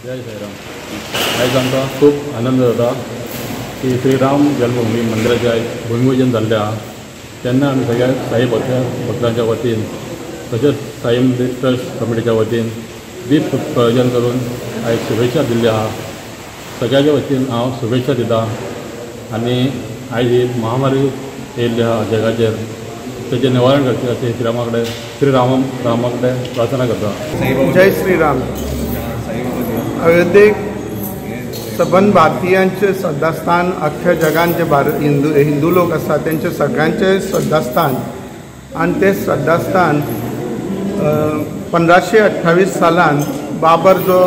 जय श्रीराम. आयज आमकां खूब आनंद जाता की श्रीराम जन्मभूमी मंदिराचें आयज भुमिपूजन जाल्लें आहा. तेन्ना आमी सगळ्या साई भक्तांच्या वतीन तशेंच साई मंदिर ट्रस्ट कमिटीच्या वतीन दीप प्रयोजन करून आयज शुभेच्छा दिल्ली आहा. सगळ्याच्या वतीन हांव शुभेच्छा दिता. आनी आयज ही महामारी येयल्ली आहा जगाचेर, तेजें निवारण करचें अशें श्रीरामा कडेन प्रार्थना करता. जय श्रीराम. अयोध्येक सबंद भारतीयांचे श्रद्धास्थान, अख्ख्या जगान जे हिंदू लोक आसा तेंचे सगळ्यांचे श्रद्धास्थान. आनी ते श्रद्धास्थान 1528 सालान बाबर जो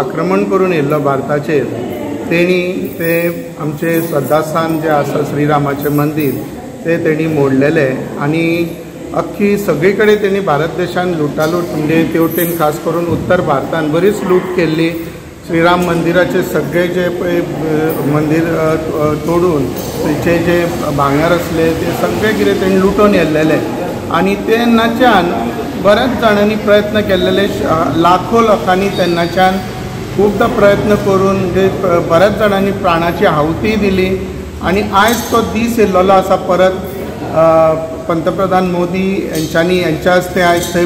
आक्रमण करून येयल्लो भारताचेर, ते आमचे श्रद्धास्थान जे आसा श्रीरामाचें मंदिर तेणी मोडलेलें. आनी अख्खी सगळी कडेन तेणी भारत देशान लुटालूट म्हणजे तेवटेन खास करून उत्तर भारतान बरीच लूट केल्ली. श्रीराम मंदिराचे सगळे जे पळय मंदिर तोडून तेचे जे भांगर असले ते सगळे कितें तेणी लुटोवन येल्लेले. आनी तेन्नाच्यान बऱ्याच जाणांनी प्रयत्न केल्लेले, लाखो लोकांनी तेन्नाच्यान खूबदां प्रयत्न करून म्हणजे बऱ्याच जाणांनी प्राणाची आहुती दिली. आनी आयज तो दीस येयल्लो आसा परत पंतप्रधान मोदी यांच्या हस्ते आयज थंय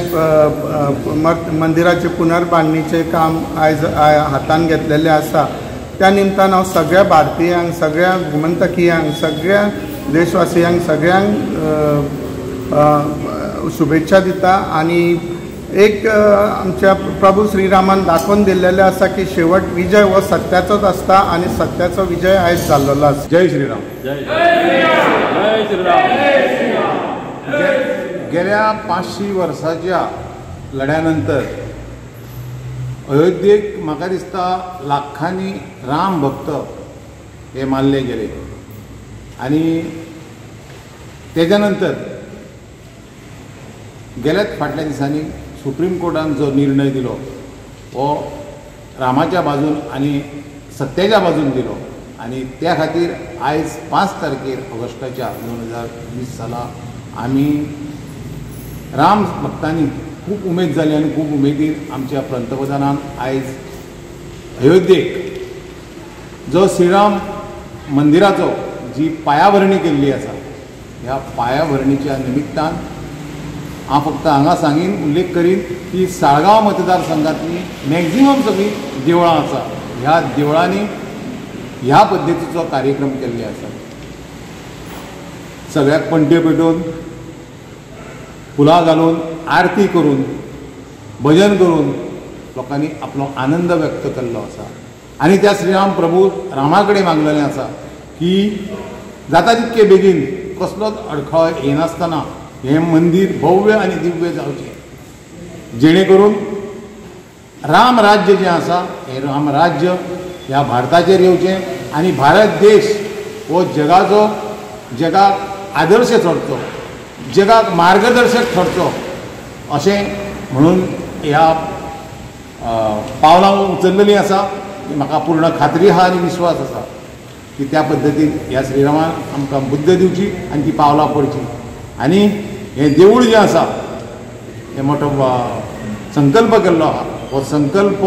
मंदिराचे पुनर्बांदणीचें काम आयज हातान घेतलेलें आसा. त्या निमतान हांव सगळ्या भारतीयांक, सगळ्या गोमंतकीयांक, सगळ्या देशवासियांक सगळ्यांक शुभेच्छा दिता. आनी एक आमच्या प्रभू श्रीरामान दाखोवन दिल्लेलें आसा की शेवट विजय हो सत्याचोच आसता आनी सत्याचो विजय आयज जाल्लो आसा. जय श्रीराम. जय श्रीराम. गेल्या 500 वर्साच्या लढ्यानंतर अयोध्येक म्हाका दिसता लाखांनी राम भक्त हे मारले गेले. आनी तेच्या नंतर गेल्याच फाटल्या दिसांनी सुप्रीम कोर्टान जो निर्णय दिलो हो रामाच्या बाजून आनी सत्याच्या बाजून दिलो. आनी त्या खातीर आयज 5 तारखेर ऑगस्टाच्या 2020 साला आमी राम भक्तांनी खूब उमेद जाली आनी खूब उमेदीन आमच्या पंतप्रधानान आयज अयोध्येक जो श्रीराम मंदिराचो जी पायाभरणी केल्ली आसा, ह्या पायाभरणीच्या निमित्तान हांव फक्त हांगा सांगीन उल्लेख करीन की साळगांव मतदारसंघातली मॅक्झिमम सगळीं देवळां आसा, ह्या देवळांनी ह्या पद्दतीचो कार्यक्रम केल्ले आसा. सगळ्याक पणटे पेटोवन, फुलां घालून, आरती करून, भजन करून लोकांनी आपलो आनंद व्यक्त केल्लो आसा. आनी त्या श्रीराम प्रभू रामा कडेन मागलेलें आसा की जाता तितके बेगीन कसलोच अडखळ येनासतना हें मंदिर भव्य आनी दिव्य जावचें, जेणे करून राम राज्य जें आसा हें राम राज्य ह्या भारताचेर येवचें आनी भारत देश हो जगाक आदर्श ठरचो, जगाक मार्गदर्शक ठरचो अशें म्हणून ह्या पावलां उचललेलीं आसा. म्हाका पूर्ण खात्री आहा आनी विश्वास आसा की त्या पद्दतीन ह्या श्रीरामान आमकां बुद्ध दिवची आनी ती पावलां पडची. आनी हें देवूळ जें आसा हें मोठो संकल्प केल्लो आहा, हो संकल्प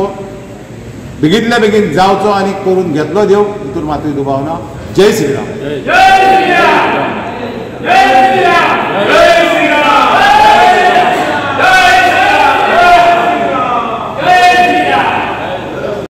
बेगींतल्या बेगीन जावचो आनी करून घेतलो देव, हितून मातूय दुबाव ना. जय श्रीराम. जय श्रीराम.